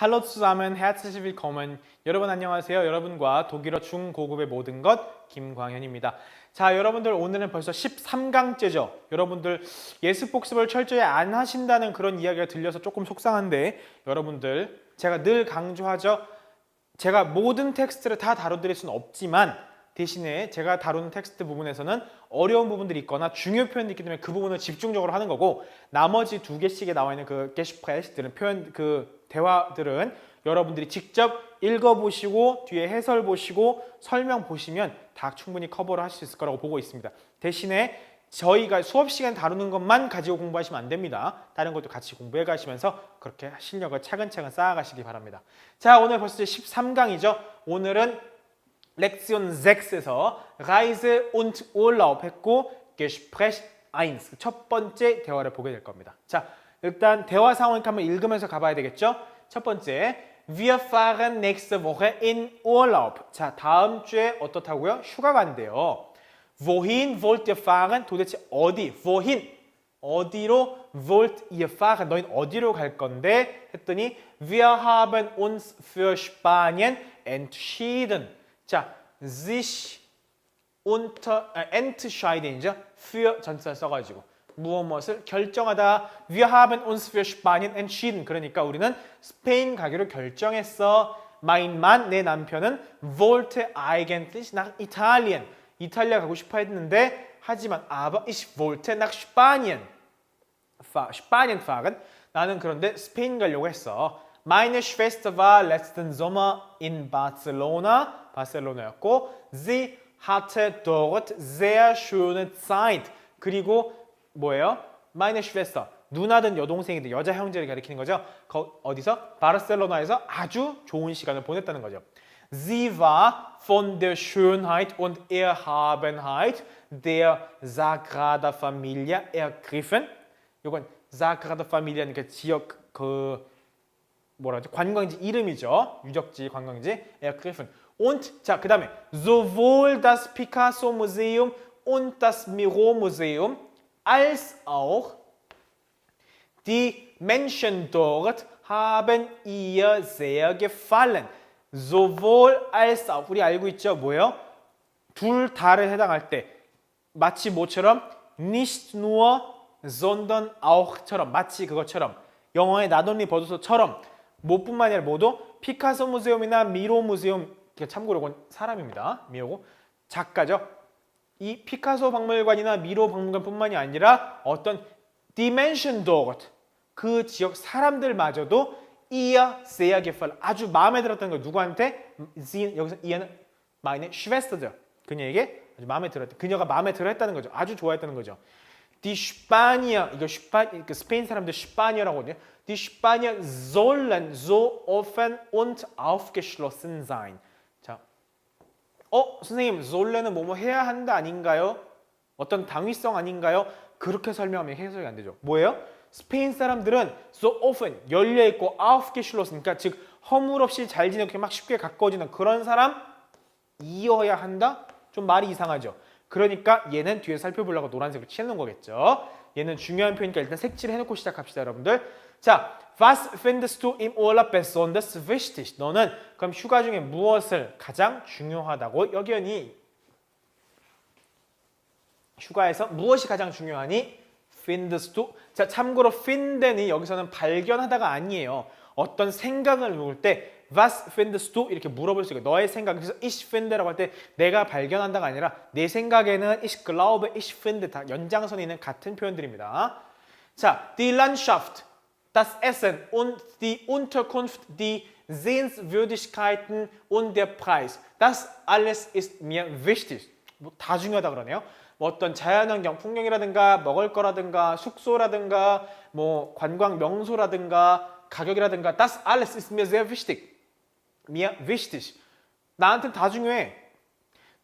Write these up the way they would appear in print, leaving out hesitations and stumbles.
Hallo zusammen, herzlich willkommen. 여러분 안녕하세요. 여러분과 독일어 중고급의 모든 것 김광현입니다. 자, 여러분들 오늘은 벌써 13강째죠. 여러분들 예습 복습을 철저히 안 하신다는 그런 이야기가 들려서 조금 속상한데 여러분들 제가 늘 강조하죠. 제가 모든 텍스트를 다 다뤄드릴 수는 없지만 대신에 제가 다루는 텍스트 부분에서는 어려운 부분들이 있거나 중요 표현이 있기 때문에 그 부분을 집중적으로 하는 거고 나머지 2개씩에 나와 있는 그 게시프레스들은 표현 그 대화들은 여러분들이 직접 읽어보시고 뒤에 해설 보시고 설명 보시면 다 충분히 커버를 하실 수 있을 거라고 보고 있습니다. 대신에 저희가 수업 시간 다루는 것만 가지고 공부하시면 안 됩니다. 다른 것도 같이 공부해 가시면서 그렇게 실력을 차근차근 쌓아가시기 바랍니다. 자, 오늘 벌써 13강이죠. 오늘은 렉션 6에서 Reise und Urlaub 했고 Gespräch 1 첫 번째 대화를 보게 될 겁니다. 자, 일단 대화 상황을 한번 읽으면서 가봐야 되겠죠? 첫 번째, Wir fahren nächste Woche in Urlaub. 자, 다음 주에 어떻다고요? 휴가 간대요. Wohin wollt ihr fahren? 도대체 어디? Wohin? 어디로 wollt ihr fahren? 너희는 어디로 갈 건데? 했더니 Wir haben uns für Spanien entschieden. 자, sich entscheiden이죠. für 전치사 써가지고 무엇을 결정하다. Wir haben uns für Spanien entschieden. 그러니까 우리는 스페인 가기로 결정했어. Mein Mann, 내 남편은 wollte eigentlich nach Italien. 이탈리아 가고 싶어 했는데 하지만 aber ich wollte nach Spanien. Spanien fahren. 나는 그런데 스페인 가려고 했어. Meine Schwester war letzten Sommer in Barcelona. 바셀로나였고 sie hatte dort sehr schöne Zeit. 그리고 뭐예요? Meine Schwester. 누나든 여동생이든 여자 형제를 가리키는 거죠. 어디서? 바르셀로나에서 아주 좋은 시간을 보냈다는 거죠. Sie war von der Schönheit und Erhabenheit der Sagrada Familia ergriffen. 이건 Sagrada Familia는 그 지역 뭐라지? 관광지 이름이죠. 유적지 관광지 ergriffen. Und 자, 그다음에 sowohl das Picasso Museum und das Miro Museum als auch die Menschen dort haben ihr sehr gefallen. sowohl als auch 우리 알고 있죠? 뭐예요? 둘 다를 해당할 때 마치 뭐처럼 nicht nur sondern auch처럼 마치 그것처럼 영어의 not only but also처럼 뭐뿐만 아니라 모두 피카소 무세움이나 미로 무세움 참고로 이건 사람입니다. 미로고 작가죠. 이 피카소 박물관이나 미로 박물관뿐만이 아니라 어떤 dimension dort 그 지역 사람들마저도 ihr sehr gefallen 아주 마음에 들었다는 거 누구한테? 여기서 이해는 meine Schwester죠. 그녀에게 아주 마음에 들었다. 그녀가 마음에 들었다는 거죠. 아주 좋아했다는 거죠. Die Spanier 이거 스페인 사람들 스파니어라고 하거든요. Die Spanier sollen so offen und aufgeschlossen sein. 자, 선생님, sollen은 뭐뭐 해야 한다 아닌가요? 어떤 당위성 아닌가요? 그렇게 설명하면 해석이 안 되죠. 뭐예요? 스페인 사람들은 so open, 열려있고 aufgeschlossen, 그러니까 즉 허물없이 잘 지내고 막 쉽게 가까워지는 그런 사람이어야 한다? 좀 말이 이상하죠. 그러니까 얘는 뒤에 살펴보려고 노란색으로 칠해놓은 거겠죠. 얘는 중요한 표현이니까 일단 색칠을 해놓고 시작합시다, 여러분들. 자, was findest du im Urlaub besonders wichtig? 너는 그럼 휴가 중에 무엇을 가장 중요하다고 여기니? 휴가에서 무엇이 가장 중요하니? findest du? 자, 참고로 find는 여기서는 발견하다가 아니에요. 어떤 생각을 놓을 때 Was findest du? 이렇게 물어볼 수 있고 너의 생각, 그래서 ich finde라고 할 때 내가 발견한다가 아니라 내 생각에는 ich glaube, ich finde 다 연장선에 있는 같은 표현들입니다. 자, die Landschaft, das Essen und die Unterkunft, die Sehenswürdigkeiten und der Preis. Das alles ist mir wichtig. 뭐 다 중요하다 그러네요. 뭐 어떤 자연환경, 풍경이라든가 먹을 거라든가 숙소라든가 뭐 관광 명소라든가 가격이라든가 das alles ist mir sehr wichtig. mir wichtig. 나한테 다 중요해.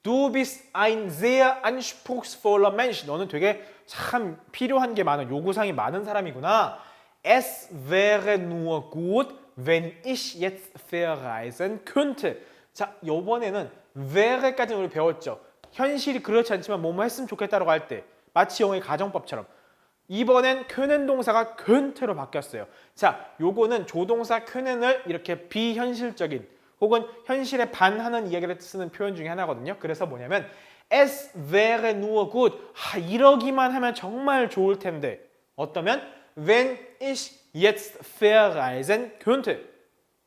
Du bist ein sehr anspruchsvoller Mensch. 너는 되게 참 필요한 게 많은, 요구사항이 많은 사람이구나. Es wäre nur gut, wenn ich jetzt verreisen könnte. 자, 이번에는 wäre까지는 우리 배웠죠. 현실이 그렇지 않지만 뭐뭐 했으면 좋겠다라고 할 때 마치 영어의 가정법처럼 이번엔 können 동사가 könnt로 바뀌었어요. 자, 요거는 조동사 könen을 이렇게 비현실적인 혹은 현실에 반하는 이야기를 쓰는 표현 중에 하나거든요. 그래서 뭐냐면 es wäre nur gut. 이러기만 하면 정말 좋을 텐데. 어떠면 wenn ich jetzt verreisen könnte.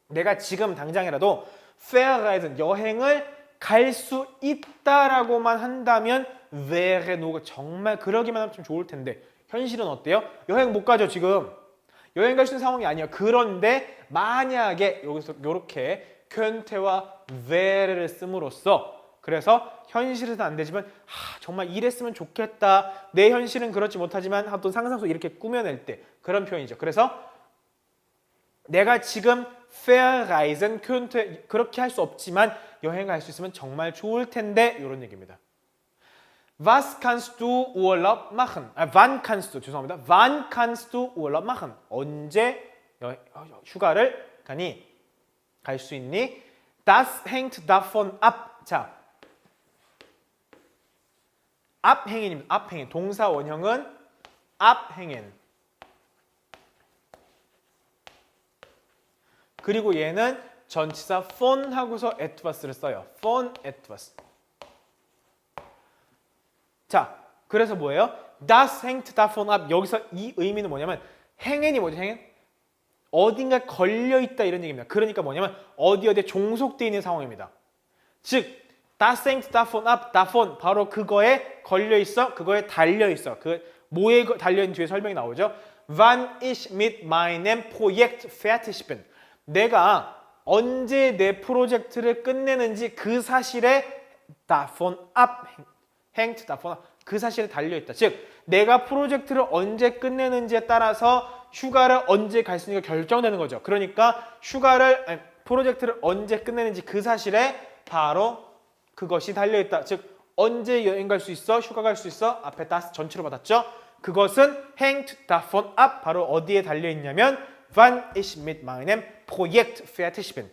내가 지금 당장이라도 verreisen 여행을 갈 수 있다라고만 한다면 wäre nur 정말 그러기만 하면 좀 좋을 텐데. 현실은 어때요? 여행 못 가죠, 지금. 여행 갈 수 있는 상황이 아니야. 그런데 만약에 여기서 이렇게 könnt와 wäre를 씀으로써 그래서 현실에서는 안 되지만 정말 이랬으면 좋겠다. 내 현실은 그렇지 못하지만 어떤 상상 속 이렇게 꾸며낼 때 그런 표현이죠. 그래서 내가 지금 verreisen könnte 그렇게 할 수 없지만 여행 갈 수 있으면 정말 좋을 텐데 이런 얘기입니다. Was kannst du Urlaub machen? wann kannst du, 죄송합니다. Wann kannst du Urlaub machen? 언제 휴가를 가니? 갈 수 있니? Das hängt davon ab. 자, abhäng입니다. abhängig. 동사 원형은 abhängen. 그리고 얘는 전치사 von 하고서 etwas를 써요. von etwas. 자, 그래서 뭐예요? Das hängt davon ab. 여기서 이 의미는 뭐냐면 행엔이 뭐죠? 행엔? 어딘가 걸려있다 이런 얘기입니다. 그러니까 뭐냐면 어디에 종속되어 있는 상황입니다. 즉, das hängt davon ab. davon 바로 그거에 걸려있어. 그거에 달려있어. 그 뭐에 달려있는 뒤에 설명이 나오죠. Wann ich mit meinem Projekt fertig bin. 내가 언제 내 프로젝트를 끝내는지 그 사실에 davon ab. hängt davon ab. 그 사실에 달려있다. 즉, 내가 프로젝트를 언제 끝내는지에 따라서 휴가를 언제 갈 수 있는가 결정되는 거죠. 그러니까 프로젝트를 언제 끝내는지 그 사실에 바로 그것이 달려있다. 즉, 언제 여행 갈 수 있어? 휴가 갈 수 있어? 앞에 das 전치로 받았죠? 그것은 hängt davon ab. 바로 어디에 달려있냐면 wann ich mit meinem Projekt fertig bin.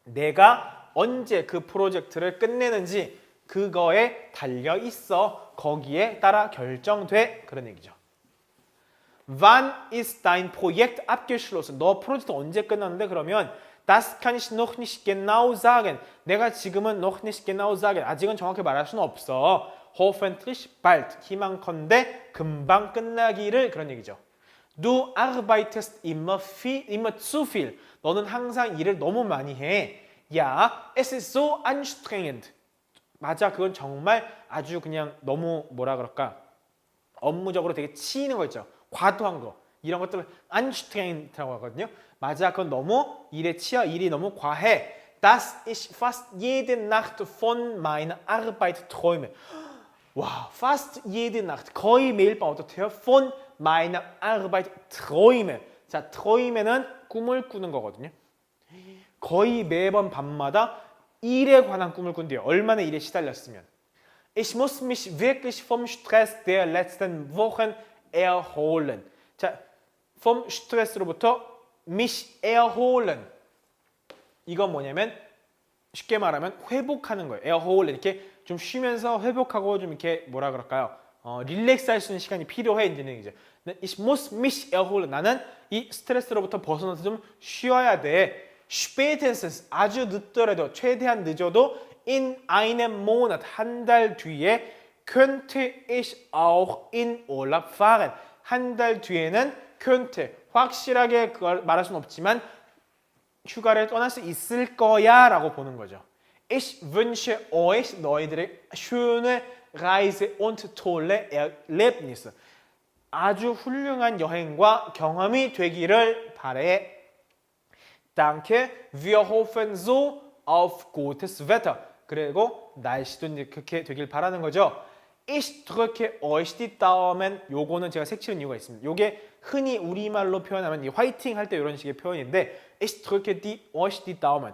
내가 언제 그 프로젝트를 끝내는지 그거에 달려있어. 거기에 따라 결정돼. 그런 얘기죠. Wann ist dein Projekt abgeschlossen? 너 프로젝트 언제 끝났는데? 그러면 Das kann ich noch nicht genau sagen. 내가 지금은 noch nicht genau sagen. 아직은 정확히 말할 수는 없어. Hoffentlich bald. 희망컨대 금방 끝나기를 그런 얘기죠. Du arbeitest immer zu viel. 너는 항상 일을 너무 많이 해. Ja, es ist so anstrengend. 맞아, 그건 정말 아주 그냥 너무 뭐라 그럴까? 업무적으로 되게 치이는 거 있죠. 과도한 거. 이런 것들을 anstrenged라고 하거든요. 맞아, 그건 너무 일에 치여. 일이 너무 과해. Dass ich fast jede Nacht von meiner Arbeit träume. 와, fast jede Nacht. 거의 매일 밤 어떻대요? Von meiner Arbeit träume. 자, träume는 꿈을 꾸는 거거든요. 거의 매번 밤마다 일에 관한 꿈을 꾼대요. 얼마나 일에 시달렸으면. Ich muss mich wirklich vom Stress der letzten Wochen erholen. 자, vom Stress로부터 mich erholen. 이건 뭐냐면 쉽게 말하면 회복하는 거예요. erholen. 이렇게 좀 쉬면서 회복하고 좀 이렇게 뭐라 그럴까요? 릴렉스 할 수 있는 시간이 필요해. 이런 얘기죠. Ich muss mich erholen. 나는 이 스트레스로부터 벗어나서 좀 쉬어야 돼. spätestens 아주 늦더라도 최대한 늦어도 in einem Monat 한 달 뒤에 könnte ich auch in Urlaub fahren. 한 달 뒤에는 könnte 확실하게 그걸 말할 수는 없지만 휴가를 떠날 수 있을 거야 라고 보는 거죠. Ich wünsche euch 너희들의 schöne Reise und tolle Erlebnisse. 아주 훌륭한 여행과 경험이 되기를 바래. Danke, wir hoffen so auf gutes Wetter. 그리고 날씨도 그렇게 되길 바라는 거죠. Ich drücke euch die Daumen. 요거는 제가 색칠한 이유가 있습니다. 요게 흔히 우리말로 표현하면 이 화이팅 할 때 이런 식의 표현인데 Ich drücke euch die Daumen.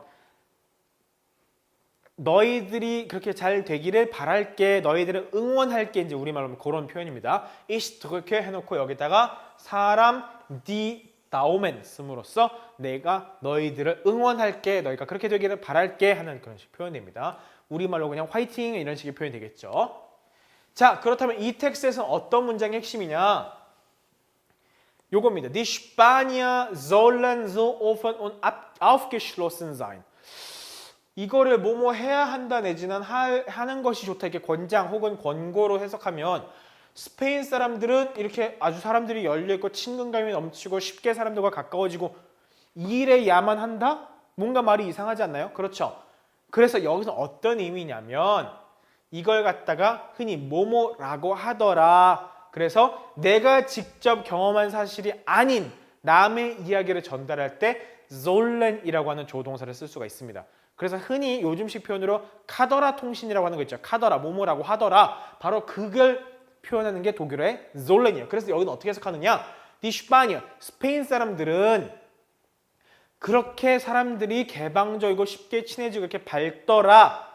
너희들이 그렇게 잘 되기를 바랄게, 너희들을 응원할게, 이제 우리말로 그런 표현입니다. Ich drücke 해놓고 여기다가 사람 die Daumen 씀으로써 내가 너희들을 응원할게, 너희가 그렇게 되기를 바랄게 하는 그런 식 표현입니다. 우리말로 그냥 화이팅 이런 식의 표현이 되겠죠. 자, 그렇다면 이 텍스트에서는 어떤 문장이 핵심이냐? 요겁니다. Die Spanier sollen so offen und aufgeschlossen sein. 이거를 뭐뭐 해야 한다 내지는 하는 것이 좋다 이렇게 권장 혹은 권고로 해석하면 스페인 사람들은 이렇게 아주 사람들이 열려있고 친근감이 넘치고 쉽게 사람들과 가까워지고 이래야만 한다? 뭔가 말이 이상하지 않나요? 그렇죠. 그래서 여기서 어떤 의미냐면 이걸 갖다가 흔히 뭐뭐라고 하더라. 그래서 내가 직접 경험한 사실이 아닌 남의 이야기를 전달할 때 sollen이라고 하는 조동사를 쓸 수가 있습니다. 그래서 흔히 요즘식 표현으로 카더라 통신이라고 하는 거 있죠. 카더라, 뭐뭐라고 하더라. 바로 그걸 표현하는 게 독일어의 sollen이에요. 그래서 여기는 어떻게 해석하느냐? Die Spanier, 스페인 사람들은 그렇게 사람들이 개방적이고 쉽게 친해지고 이렇게 밝더라.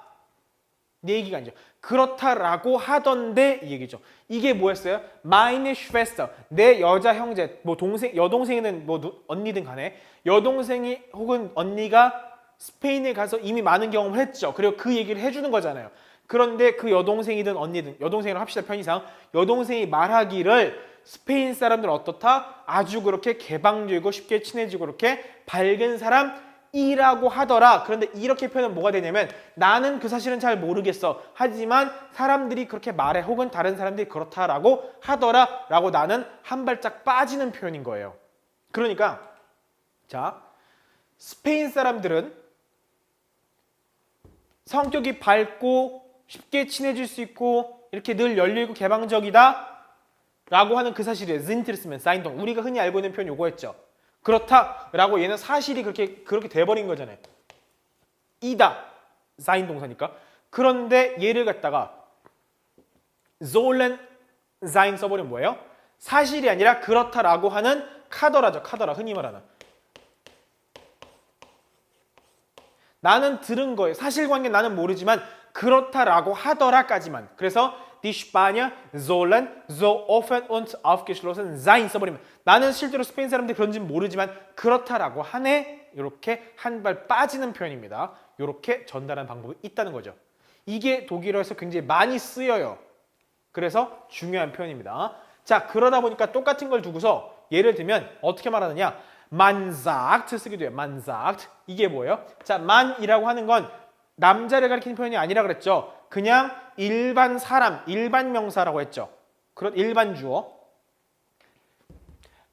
이 얘기가 아니죠. 그렇다라고 하던데 이 얘기죠. 이게 뭐였어요? Meine Schwester, 내 여자 형제, 뭐 동생, 여동생이든 뭐 언니든 간에 여동생이 혹은 언니가 스페인에 가서 이미 많은 경험을 했죠. 그리고 그 얘기를 해주는 거잖아요. 그런데 그 여동생이든 언니든 여동생이라고 합시다 편의상 여동생이 말하기를 스페인 사람들은 어떻다? 아주 그렇게 개방적이고 쉽게 친해지고 그렇게 밝은 사람이라고 하더라. 그런데 이렇게 표현은 뭐가 되냐면 나는 그 사실은 잘 모르겠어. 하지만 사람들이 그렇게 말해 혹은 다른 사람들이 그렇다라고 하더라 라고 나는 한 발짝 빠지는 표현인 거예요. 그러니까 자 스페인 사람들은 성격이 밝고 쉽게 친해질 수 있고 이렇게 늘 열려있고 개방적이다 라고 하는 그 사실이에요. sind 쓰면 사인동. 우리가 흔히 알고 있는 표현 요거였죠. 그렇다 라고 얘는 사실이 그렇게 돼버린 거잖아요. 이다 사인 동사니까. 그런데 얘를 갖다가 sollen sein 써버리면 뭐예요? 사실이 아니라 그렇다라고 하는 카더라죠. 카더라 흔히 말하는. 나는 들은 거예요. 사실관계 나는 모르지만 그렇다라고 하더라까지만. 그래서 Die Spanier sollen so offen und aufgeschlossen sein 써버리면 나는 실제로 스페인 사람들이 그런지는 모르지만 그렇다라고 하네. 이렇게 한 발 빠지는 표현입니다. 이렇게 전달하는 방법이 있다는 거죠. 이게 독일어에서 굉장히 많이 쓰여요. 그래서 중요한 표현입니다. 자, 그러다 보니까 똑같은 걸 두고서 예를 들면 어떻게 말하느냐. Man sagt 쓰기도 해요. Man sagt. 이게 뭐예요? 자, man이라고 하는 건 남자를 가리키는 표현이 아니라 그랬죠. 그냥 일반 사람, 일반 명사라고 했죠. 그런 일반 주어.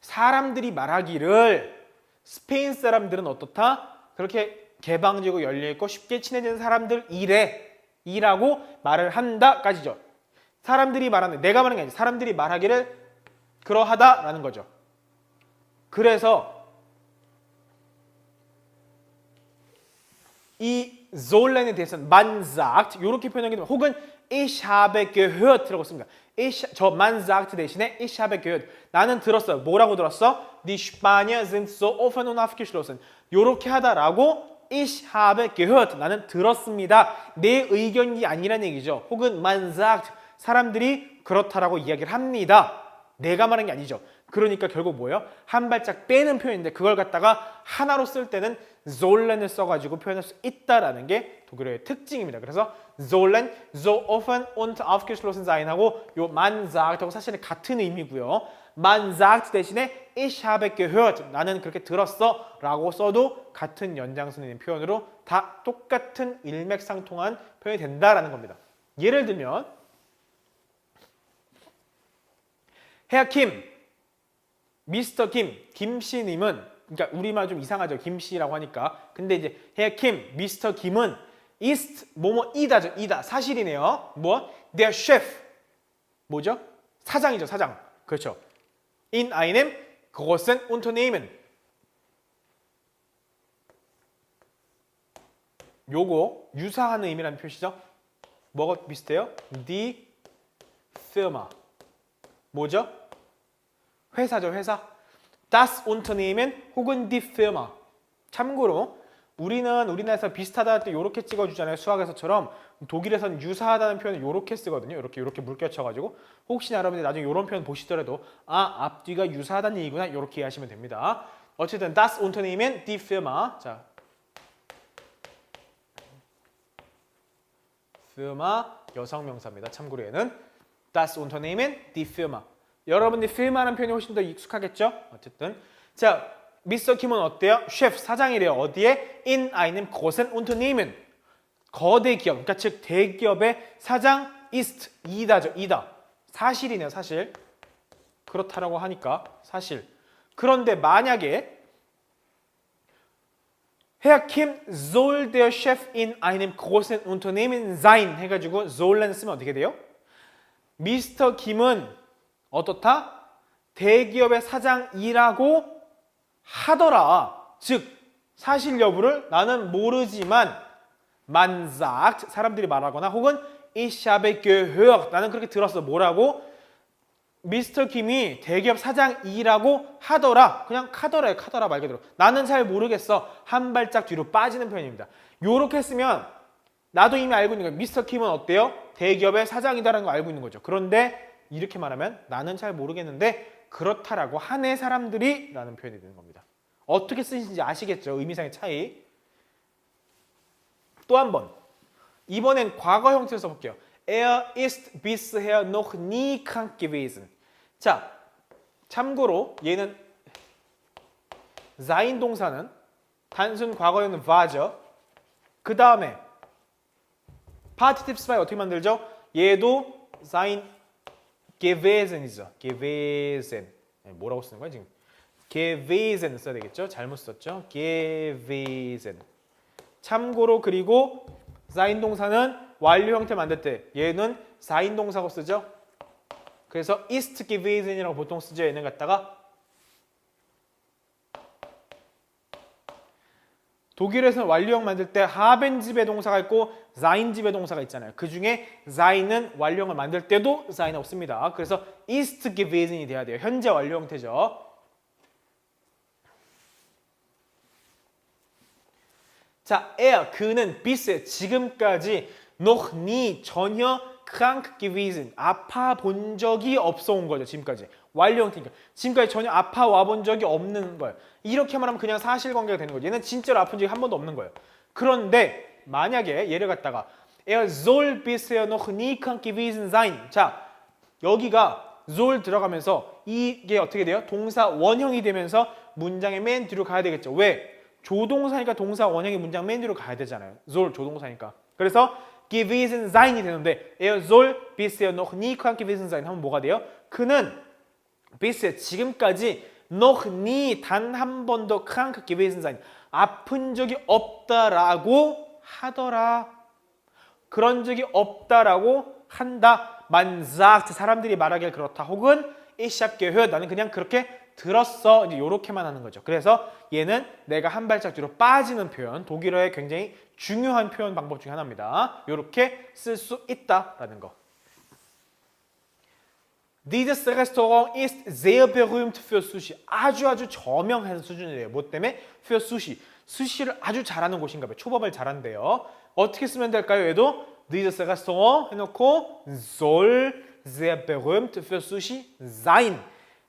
사람들이 말하기를 스페인 사람들은 어떻다? 그렇게 개방적이고 열려있고 쉽게 친해지는 사람들이라고 말을 한다까지죠. 사람들이 말하는, 내가 말하는 게 아니라 사람들이 말하기를 그러하다라는 거죠. 그래서 이 sollen에 대해서는 man sagt 이렇게 표현하게 되면 혹은 ich habe gehört라고 씁니다. 저 man sagt 대신에 ich habe gehört 나는 들었어요. 뭐라고 들었어? Die Spanier sind so offen und aufgeschlossen 이렇게 하다라고 ich habe gehört 나는 들었습니다. 내 의견이 아니란 얘기죠. 혹은 man sagt 사람들이 그렇다라고 이야기를 합니다. 내가 말한 게 아니죠. 그러니까 결국 뭐예요? 한 발짝 빼는 표현인데 그걸 갖다가 하나로 쓸 때는 sollen을 써가지고 표현할 수 있다라는 게 독일어의 특징입니다. 그래서 sollen, so offen und aufgeschlossen sein하고 요 man sagt하고 사실은 같은 의미고요. man sagt 대신에 ich habe gehört 나는 그렇게 들었어 라고 써도 같은 연장선에 있는 표현으로 다 똑같은 일맥상통한 표현이 된다라는 겁니다. 예를 들면 Herr Kim 미스터 김 씨님은 그러니까 우리말 좀 이상하죠. 김 씨라고 하니까. 근데 이제 Herr Kim, 미스터 김은 ist 뭐뭐 이다죠. 이다. 사실이네요. 뭐? Der Chef. 뭐죠? 사장이죠. 사장. 그렇죠. In einem großen Unternehmen. 요거 유사한 의미라는 표시죠. 뭐가 비슷해요? Die Firma. 뭐죠? 회사죠, 회사. Das Unternehmen 혹은 die Firma. 참고로 우리는 우리나라에서 비슷하다 할 때 이렇게 찍어주잖아요. 수학에서처럼 독일에서는 유사하다는 표현을 이렇게 쓰거든요. 이렇게 물결쳐가지고 혹시나 여러분들이 나중에 이런 표현 보시더라도 앞뒤가 유사하다는 얘기구나 이렇게 이해하시면 됩니다. 어쨌든 das Unternehmen, die Firma. 자, Firma 여성 명사입니다. 참고로 얘는 das Unternehmen, die Firma. 여러분들이 필마하는 표현이 훨씬 더 익숙하겠죠? 어쨌든 자, 미스터 킴은 어때요? 셰프 사장이래요. 어디에? In einem großen Unternehmen. 거대 기업, 그러니까 즉 대기업의 사장 ist 이다죠. 이다. 사실이네요. 사실. 그렇다라고 하니까 사실. 그런데 만약에 Herr Kim soll der Chef in einem großen Unternehmen sein 해가지고 sollen 쓰면 어떻게 돼요? 미스터 김은 어떻다? 대기업의 사장이라고 하더라. 즉 사실 여부를 나는 모르지만 man sagt 사람들이 말하거나 혹은 ich habe gehört 나는 그렇게 들었어. 뭐라고? 미스터 김이 대기업 사장이라고 하더라. 그냥 카더라예요. 카더라 말 그대로. 나는 잘 모르겠어. 한 발짝 뒤로 빠지는 표현입니다. 요렇게 쓰면 나도 이미 알고 있는 거예요. 미스터 김은 어때요? 대기업의 사장이다라는 거 알고 있는 거죠. 그런데 이렇게 말하면 나는 잘 모르겠는데 그렇다라고 하네 사람들이 라는 표현이 되는 겁니다. 어떻게 쓰시는지 아시겠죠? 의미상의 차이. 또 한 번. 이번엔 과거 형태로 써볼게요. Er ist bisher noch nie krank gewesen. 자, 참고로 얘는 sein 동사는 단순 과거형은 war죠. 그 다음에 Partitive 2 어떻게 만들죠? 얘도 sein gewesen이죠. gewesen. 뭐라고 쓰는 거야 지금? gewesen 써야 되겠죠? 잘못 썼죠? gewesen. 참고로 그리고 sein 동사는 완료 형태 만들 때 얘는 sein 동사고 쓰죠? 그래서 ist gewesen이라고 보통 쓰죠. 얘는 갖다가 독일에서는 완료형 만들 때 haben 지배동사가 있고 sein 지배동사가 있잖아요. 그 중에 sein은 완료형을 만들 때도 sein 없습니다. 그래서 ist gewesen이 돼야 돼요. 현재 완료 형태죠. 자, 그는 bisher 지금까지 noch nie 전혀 krank gewesen 아파 본 적이 없어 온 거죠. 지금까지 완료 형태니까 지금까지 전혀 아파 와 본 적이 없는 거예요. 이렇게 말하면 그냥 사실관계가 되는 거죠. 얘는 진짜로 아픈 적이 한 번도 없는 거예요. 그런데 만약에 얘를 갖다가 er soll bisher noch nie krank gewesen sein. 자, 여기가 soll 들어가면서 이게 어떻게 돼요? 동사 원형이 되면서 문장의 맨 뒤로 가야 되겠죠. 왜? 조동사니까 동사 원형이 문장 맨 뒤로 가야 되잖아요. soll 조동사니까. 그래서 gewesen sein이 되는데 er soll bisher noch nie krank gewesen sein 하면 뭐가 돼요? 그는 bisher 지금까지 noch nie 단 한 번도 krank gewesen sein 아픈 적이 없다라고 하더라. 그런 적이 없다라고 한다. man sagt 사람들이 말하길 그렇다. 혹은 ich habe gehört 나는 그냥 그렇게 들었어. 이제 요렇게만 하는 거죠. 그래서 얘는 내가 한 발짝 뒤로 빠지는 표현, 독일어의 굉장히 중요한 표현 방법 중에 하나입니다. 요렇게 쓸 수 있다라는 거. Dieses Restaurant ist sehr berühmt für Sushi. 아주 저명한 수준이에요. 뭐 때문에? für Sushi. 수시를 아주 잘하는 곳인가 봐요. 초밥을 잘한대요. 어떻게 쓰면 될까요? 얘도 Dieses Restaurant 해놓고 soll sehr berühmt für Sushi sein.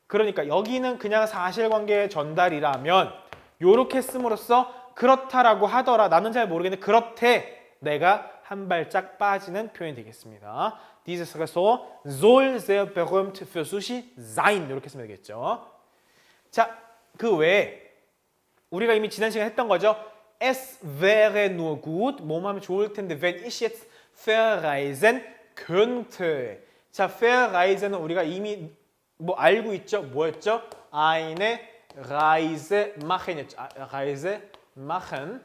그러니까 여기는 그냥 사실관계의 전달이라면 요렇게 씀으로써 그렇다라고 하더라. 나는 잘 모르겠는데 그렇대. 내가 한 발짝 빠지는 표현이 되겠습니다. Dieses Restaurant soll sehr berühmt für Sushi sein. 이렇게 쓰면 되겠죠. 자, 그 외에 우리가 이미 지난 시간에 했던 거죠. Es wäre nur gut. 뭐뭐 하면 좋을 텐데 wenn ich jetzt verreisen könnte. 자, verreisen은 우리가 이미 뭐 알고 있죠? 뭐였죠? eine Reise machen이었죠. Reise machen.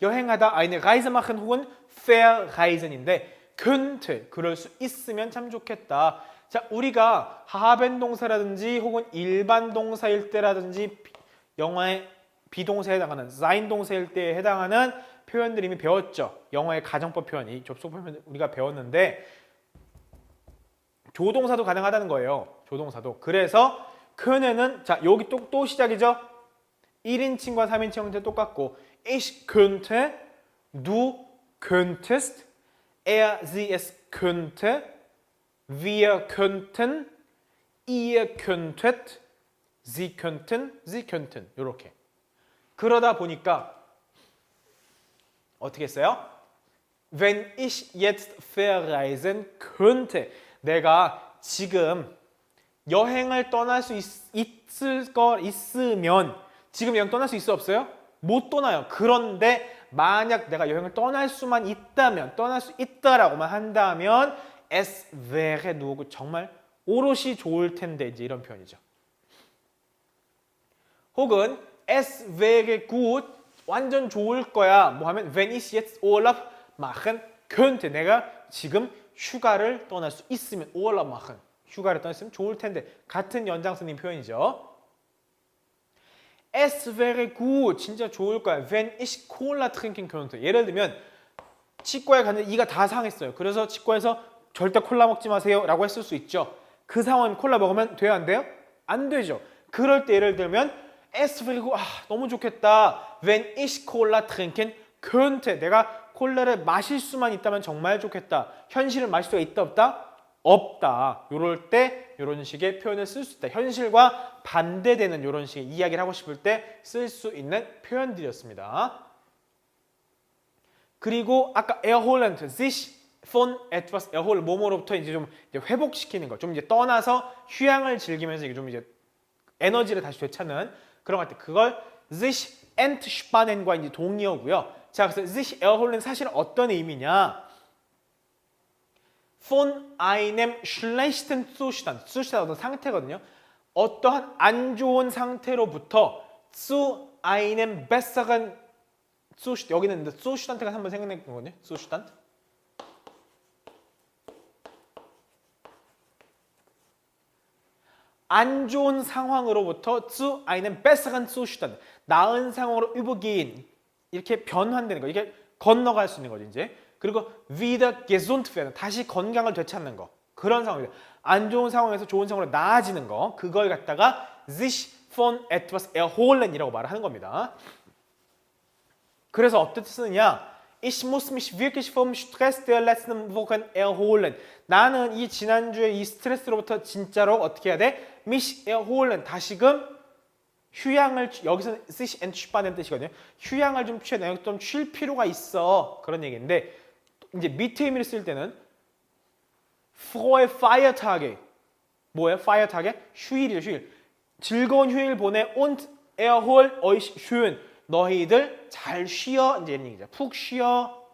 여행하다 eine Reise machen 혹은 verreisen인데 könnte 그럴 수 있으면 참 좋겠다. 자, 우리가 haben 동사라든지 혹은 일반 동사일 때라든지 영어의 비동사에 해당하는 sein 동사일 때에 해당하는 표현들이 이미 배웠죠. 영어의 가정법 표현이 접속 표현 우리가 배웠는데 조동사도 가능하다는 거예요. 조동사도. 그래서 könne는 자, 여기 또 시작이죠. 1인칭과 3인칭 형태 똑같고 ich könnte, du könntest, er, sie, es könnte, wir könnten, ihr könntet, sie könnten, sie könnten 이렇게. 그러다 보니까 어떻게 했어요? Wenn ich jetzt verreisen könnte. 내가 지금 여행을 떠날 수 있으면 지금 여행 떠날 수 있어 없어요? 못 떠나요. 그런데 만약 내가 여행을 떠날 수만 있다면 떠날 수 있다라고만 한다면 es wäre 누구 정말 오롯이 좋을 텐데 이제 이런 표현이죠. 혹은 es wäre gut 완전 좋을 거야. 뭐 하면 wenn ich jetzt Urlaub machen könnte 내가 지금 휴가를 떠날 수 있으면 Urlaub machen 휴가를 떠날 수 있으면 좋을 텐데 같은 연장선인 표현이죠. Es wäre gut 진짜 좋을 거야. Wenn ich Cola trinken könnte 예를 들면 치과에 갔는데 이가 다 상했어요. 그래서 치과에서 절대 콜라 먹지 마세요 라고 했을 수 있죠. 그 상황에 콜라 먹으면 돼요 안 돼요? 안 되죠. 그럴 때 예를 들면 es wäre gut 너무 좋겠다. Wenn ich Cola trinken könnte 내가 콜라를 마실 수만 있다면 정말 좋겠다. 현실을 마실 수가 있다 없다? 없다. 이럴 때 이런 식의 표현을 쓸 수 있다. 현실과 반대되는 이런 식의 이야기를 하고 싶을 때 쓸 수 있는 표현들이었습니다. 그리고 아까 erholen, sich von etwas erholen, 뭐뭐로부터 이제 좀 이제 회복시키는 거, 좀 이제 떠나서 휴양을 즐기면서 이게 좀 이제 에너지를 다시 되찾는 그런 것 같아. 그걸 sich entspannen과 이제 동의어고요. 자, 그래서 sich erholen 사실은 어떤 의미냐? von einem schlechten Zustand, Zustand 어떤 상태거든요. 어떠한 안 좋은 상태로부터 zu einem besseren Zustand 여기는 Zustand가 한번 생각해 보거든요. Zustand. 안 좋은 상황으로부터 zu einem besseren Zustand 나은 상황으로 übergehen 이렇게 변환되는 거, 이게 건너갈 수 있는 거죠 이제. 그리고 wieder gesund werden 다시 건강을 되찾는 거 그런 상황입니다. 안 좋은 상황에서 좋은 상황으로 나아지는 거 그걸 갖다가 sich von etwas erholen이라고 말을 하는 겁니다. 그래서 어떻게 쓰느냐? Ich muss mich wirklich vom Stress der letzten Wochen erholen. 나는 이 지난주에 이 스트레스로부터 진짜로 어떻게 해야 돼? mich erholen 다시금 휴양을 여기서 sich entspannen 뜻이거든요. 휴양을 좀 취해 내가 좀 쉴 필요가 있어 그런 얘기인데 이제 밑에 의미를 쓸 때는 frohe Feiertage 뭐예요? Feiertage 휴일이죠 휴일. 즐거운 휴일 보내 und erhol euch schön 너희들 잘 쉬어 이제 이런 얘기죠. 푹 쉬어.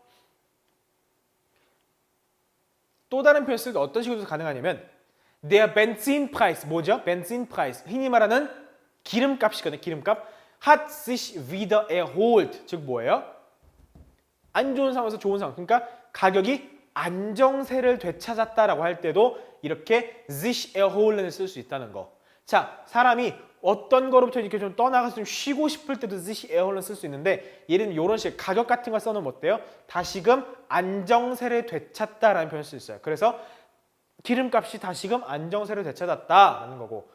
또 다른 표현 쓸 때 어떤 식으로 가능하냐면 der Benzinpreis 뭐죠? Benzinpreis 흔히 말하는 기름값이거든요. 기름값 hat sich wieder erholt 즉 뭐예요? 안 좋은 상황에서 좋은 상황 그러니까 가격이 안정세를 되찾았다라고 할 때도 이렇게 sich erholen을 쓸 수 있다는 거. 자, 사람이 어떤 거로부터 이렇게 좀 떠나가서 좀 쉬고 싶을 때도 sich erholen 쓸 수 있는데 예를 들면 이런 식 가격 같은 거 써놓으면 어때요? 다시금 안정세를 되찾다라는 표현을 쓸 수 있어요. 그래서 기름값이 다시금 안정세를 되찾았다라는 거고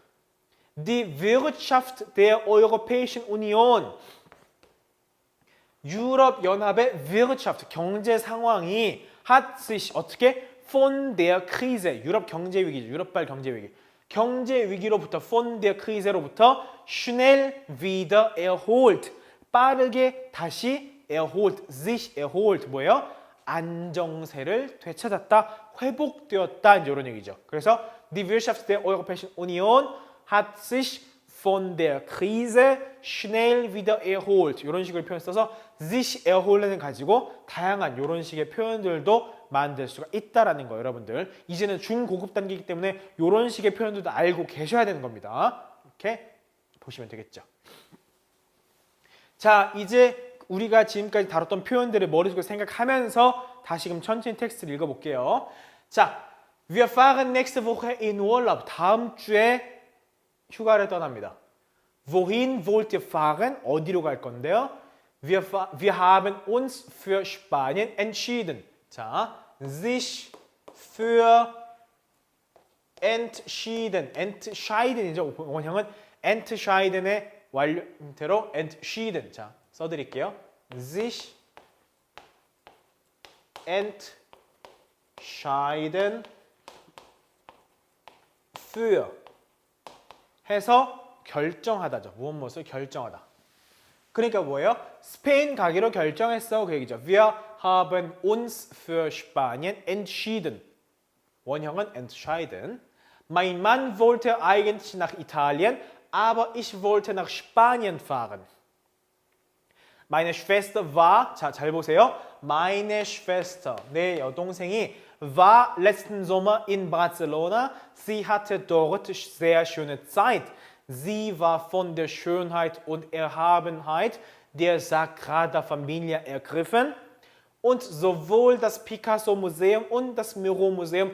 Die Wirtschaft der Europäischen Union 유럽 연합의 Wirtschaft 경제 상황이 hat sich 어떻게 von der Krise 유럽 경제 위기죠. 유럽발 경제 위기. 경제 위기로부터 von der Krise로부터 schnell wieder erholt 빠르게 다시 erholt sich erholt 뭐예요? 안정세를 되찾았다, 회복되었다 이제 이런 얘기죠. 그래서 die Wirtschaft der Europäischen Union hat sich von der Krise schnell wieder erholt 이런 식으로 표현 써서 sich erholen을 가지고 다양한 이런 식의 표현들도 만들 수가 있다라는 거예요. 여러분들 이제는 중고급 단계이기 때문에 이런 식의 표현들도 알고 계셔야 되는 겁니다. 이렇게 보시면 되겠죠. 자, 이제 우리가 지금까지 다뤘던 표현들을 머릿속에 생각하면서 다시금 천천히 텍스트를 읽어볼게요. 자, wir fahren nächste Woche in Urlaub. 다음 주에 휴가를 떠납니다. Wohin wollt ihr fahren? 어디로 갈 건데요? Wir haben uns für Spanien entschieden. 자, sich für entschieden. entscheiden이죠. 원형은 entscheiden의 완료태로 entschieden. 자, 써드릴게요. sich entscheiden für 해서 결정하다죠. 무엇을 결정하다. 그러니까 뭐예요? 스페인 가기로 결정했어. 그 얘기죠. Wir haben uns für Spanien entschieden. 원형은 entscheiden. Mein Mann wollte eigentlich nach Italien, aber ich wollte nach Spanien fahren. Meine Schwester war, 자, 잘 보세요. Meine Schwester, 내 여동생이 war letzten Sommer in Barcelona. Sie hatte dort sehr schöne Zeit. Sie war von der Schönheit und Erhabenheit der Sagrada Familia ergriffen. Und sowohl das Picasso-Museum und das Miro-Museum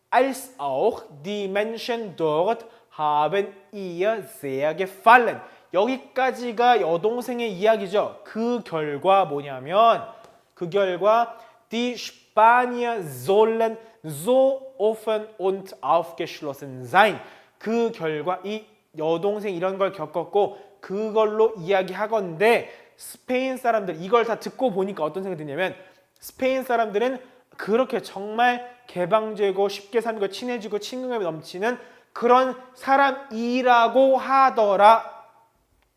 als auch die Menschen dort haben ihr sehr gefallen. 여기까지가 여동생의 이야기죠. 그 결과 뭐냐면 그 결과 die Spanier sollen so offen und aufgeschlossen sein. 그 결과 이 여동생 이런 걸 겪었고 그걸로 이야기하건대 스페인 사람들 이걸 다 듣고 보니까 어떤 생각이 드냐면 스페인 사람들은 그렇게 정말 개방적이고 쉽게 사는 거 친해지고 친근감이 넘치는 그런 사람이라고 하더라.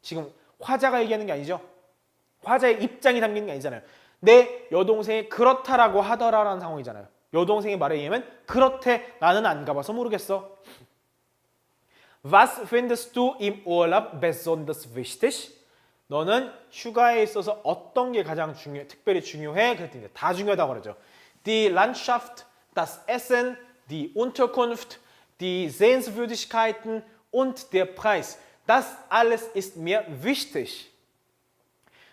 지금 화자가 얘기하는 게 아니죠. 화자의 입장이 담기는 게 아니잖아요. 내 여동생이 그렇다라고 하더라라는 상황이잖아요. 여동생의 말에 의하면 그렇대. 나는 안 가봐서 모르겠어. Was findest du im Urlaub besonders wichtig? 너는 휴가에 있어서 어떤 게 가장 특별히 중요해? 그랬더니 다 중요하다고 그러죠. Die Landschaft, das Essen, die Unterkunft, die Sehenswürdigkeiten und der Preis. Das alles ist mir wichtig.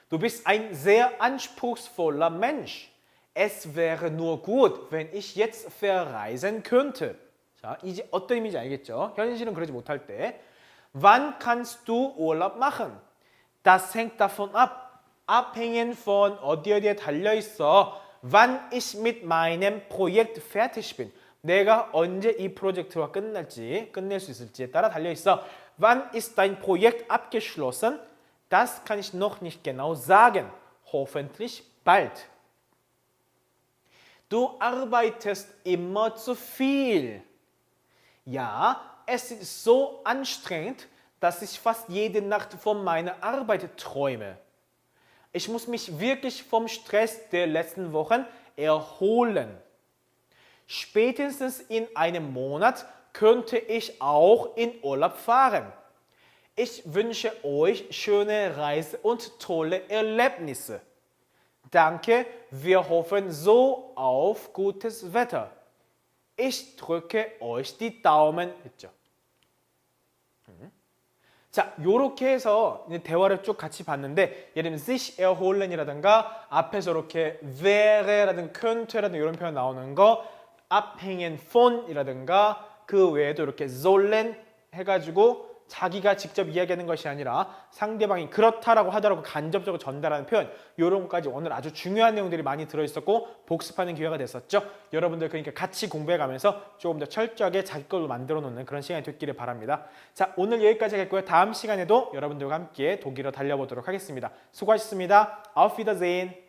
Du bist ein sehr anspruchsvoller Mensch. Es wäre nur gut, wenn ich jetzt verreisen könnte. 자, 이제 어떤 의미인지 알겠죠? 현실은 그러지 못할 때. Wann kannst du Urlaub machen? Das hängt davon ab. abhängen von 어디에 달려있어. Wann ich mit meinem Projekt fertig bin. 내가 언제 이 프로젝트가 끝낼 수 있을지에 따라 달려있어. Wann ist dein Projekt abgeschlossen? Das kann ich noch nicht genau sagen. Hoffentlich bald. Du arbeitest immer zu viel. Ja, es ist so anstrengend, dass ich fast jede Nacht von meiner Arbeit träume. Ich muss mich wirklich vom Stress der letzten Wochen erholen. Spätestens in einem Monat könnte ich auch in Urlaub fahren. Ich wünsche euch schöne Reise und tolle Erlebnisse. Danke, wir hoffen so auf gutes Wetter. Ich drücke euch die Daumen. 했죠. 자, 요렇게 해서 대화를 쭉 같이 봤는데 예를 들면 sich erholen이라든가 앞에서 이렇게 wäre라든가 könntera든가 이런 표현 나오는 거 abhängen von이라든가 그 외에도 이렇게 sollen 해가지고 자기가 직접 이야기하는 것이 아니라 상대방이 그렇다라고 하더라도 간접적으로 전달하는 표현 이런 것까지 오늘 아주 중요한 내용들이 많이 들어있었고 복습하는 기회가 됐었죠. 여러분들 그러니까 같이 공부해가면서 조금 더 철저하게 자기 걸로 만들어 놓는 그런 시간이 됐기를 바랍니다. 자, 오늘 여기까지 하겠고요. 다음 시간에도 여러분들과 함께 독일어 달려보도록 하겠습니다. 수고하셨습니다. Auf Wiedersehen.